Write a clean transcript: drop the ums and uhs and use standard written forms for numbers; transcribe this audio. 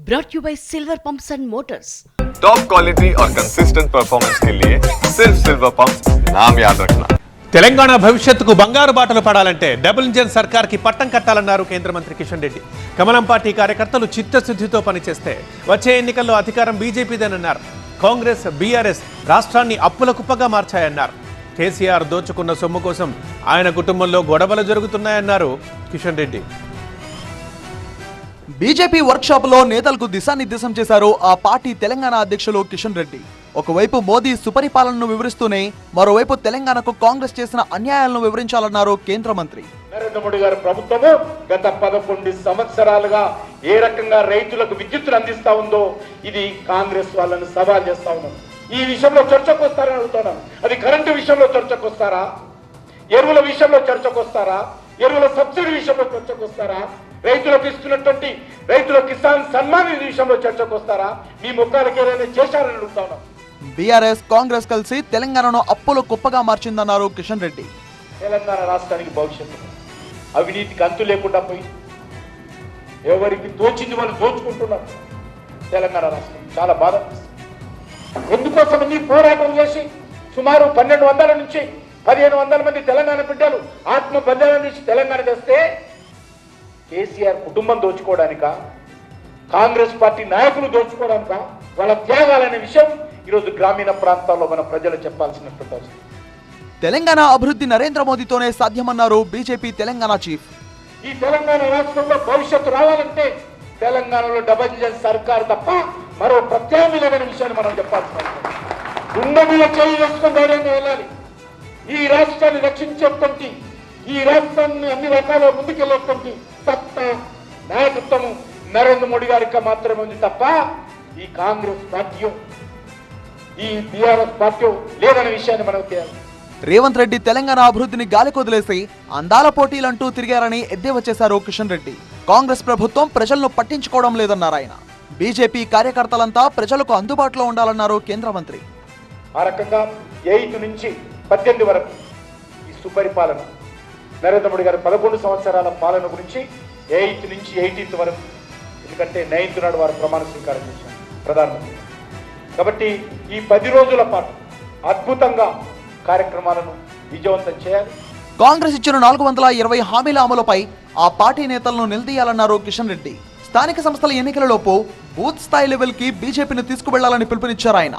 brought you by Silver Pumps and Motors. Top quality और consistent performance के लिए सिर्फ सिल्वर पंप्स नाम याद रखना. తెలంగాణ భవిష్యత్తుకు బంగారు బాటలు పడాలంటే డబుల్ ఇంజన్ సర్కార్కి పట్టం కట్టాలన్నారు కేంద్ర మంత్రి కిషన్ రెడ్డి. కమలం పార్టీ కార్యకర్తలు చిత్తశుద్ధితో పనిచేస్తే వచ్చే ఎన్నికల్లో అధికారం బీజేపీదేనన్నారు. కాంగ్రెస్, బీఆర్ఎస్ రాష్ట్రాన్ని అప్పుల కుప్పగా మార్చాయన్నారు. కేసీఆర్ దోచుకున్న సొమ్ము కోసం ఆయన కుటుంబంలో గొడవలు జరుగుతున్నాయన్నారు కిషన్ రెడ్డి. బీజేపీ వర్క్షాపులో నేతలకు దిశానిర్దేశం చేశారు ఆ పార్టీ తెలంగాణ అధ్యక్షులు కిషన్ రెడ్డి. ఒకవైపు మోదీ సుపరిపాలనను వివరిస్తూనే మరోవైపు తెలంగాణకు కాంగ్రెస్ చేసిన అన్యాయాలను వివరించాలన్నారు కేంద్ర మంత్రి. నరేంద్ర మోడీ గారి ప్రభుత్వము గత 11 సంవత్సరాలుగా ఏ రకంగా రైతులకు విద్యుత్తును అందిస్తా ఉందో ఇది కాంగ్రెస్ వాళ్ళని సవాల్ చేస్తా ఉన్నాం. ఈ విషయంలో చర్చకు వస్తారని అడుగుతున్నాను. అది కరెంటు విషయంలో చర్చకు వస్తారా, ఎరువుల విషయంలో చర్చకు వస్తారా, ఎరువుల సబ్సిడీ విషయంలో చర్చకు వస్తారా, రైతులకు ఇస్తున్నటువంటి రైతుల కిసాన్ సన్మాన్ నిధి విషయంలో చర్చకు వస్తారా, మీ ముఖాలకి ఏదైనా చేశారని అడుగుతా ఉన్నాం. బీఆర్ఎస్, కాంగ్రెస్ కలిసి తెలంగాణను అప్పుల కుప్పగా మార్చిందన్నారు కిషన్ రెడ్డి. తెలంగాణ రాష్ట్రానికి భవిష్యత్తు అవినీతికి అంతు లేకుండా పోయి ఎవరికి దోచింది వాళ్ళు దోచుకుంటున్నారు. తెలంగాణ రాష్ట్రం చాలా బాధ. ఎందుకోసం ఇన్ని పోరాటం చేసి సుమారు 1200 నుంచి 1500 మంది తెలంగాణ బిడ్డలు ఆత్మ బలిదానం నుంచి తెలంగాణ తెస్తే కేసీఆర్ కుటుంబం దోచుకోవడానిక, కాంగ్రెస్ పార్టీ నాయకులు దోచుకోవడానిక, వాళ్ళ త్యాగాలనే విషయం ఈరోజు గ్రామీణ ప్రాంతాల్లో మన ప్రజలు చెప్పాల్సినటువంటి అవసరం. తెలంగాణ అభివృద్ధి నరేంద్ర మోదీతోనే సాధ్యమన్నారు బీజేపీ తెలంగాణ చీఫ్. ఈ తెలంగాణ రాష్ట్రంలో భవిష్యత్తు రావాలంటే తెలంగాణలో డబుల్ ఇంజన్ సర్కార్ తప్ప మరో ప్రత్యామ్నాయం లేదనే విషయాన్ని మనం చెప్పాల్సిన అవసరం. గుండె మీద చేయి వేసుకొని ధైర్యంగా వెళ్ళాలి. ఈ రాష్ట్రాన్ని రక్షించేటువంటి, ఈ రాష్ట్రాన్ని అన్ని రకాల ముందుకెళ్ళేటువంటి సత్తా, నాయకత్వము నరేంద్ర మోడీ గారికి మాత్రమే ఉంది తప్ప ఈ కాంగ్రెస్ పార్టీ, ఈ బీఆర్ఎస్ పార్టీ లేదనే విషయాన్ని మనం తెలియాలి. రేవంత్ రెడ్డి తెలంగాణ అభివృద్ధిని గాలికొదిలేసి అందాల పోటీలంటూ తిరిగారని ఎద్దేవా చేశారు కిషన్ రెడ్డి. కాంగ్రెస్ ప్రభుత్వం ప్రజలను పట్టించుకోవడం లేదన్నారు ఆయన. బీజేపీ కార్యకర్తలంతా ప్రజలకు అందుబాటులో ఉండాలన్నారు కేంద్ర మంత్రి. ఆ రకంగా 8 నుంచి 18 వరకు ఈ సుపరిపాలన నరేంద్ర మోడీ గారి 11 సంవత్సరాల పాలన గురించి 8 నుంచి 18 వరకు, ఎందుకంటే 9th నాడు వారు ప్రమాణ స్వీకారం చేశారు ప్రధానమంత్రి. కాబట్టి ఈ 10 రోజుల పాటు అద్భుతంగా కార్యక్రమాలను విజయవంతం చేయాలి. కాంగ్రెస్ ఇచ్చిన 420 హామీల అమలుపై ఆ పార్టీ నేతలను నిలదీయాలన్నారు కిషన్ రెడ్డి. స్థానిక సంస్థల ఎన్నికలలోపు బూత్ స్థాయి లెవెల్ కి బీజేపీని తీసుకువెళ్లాలని పిలుపునిచ్చారు ఆయన.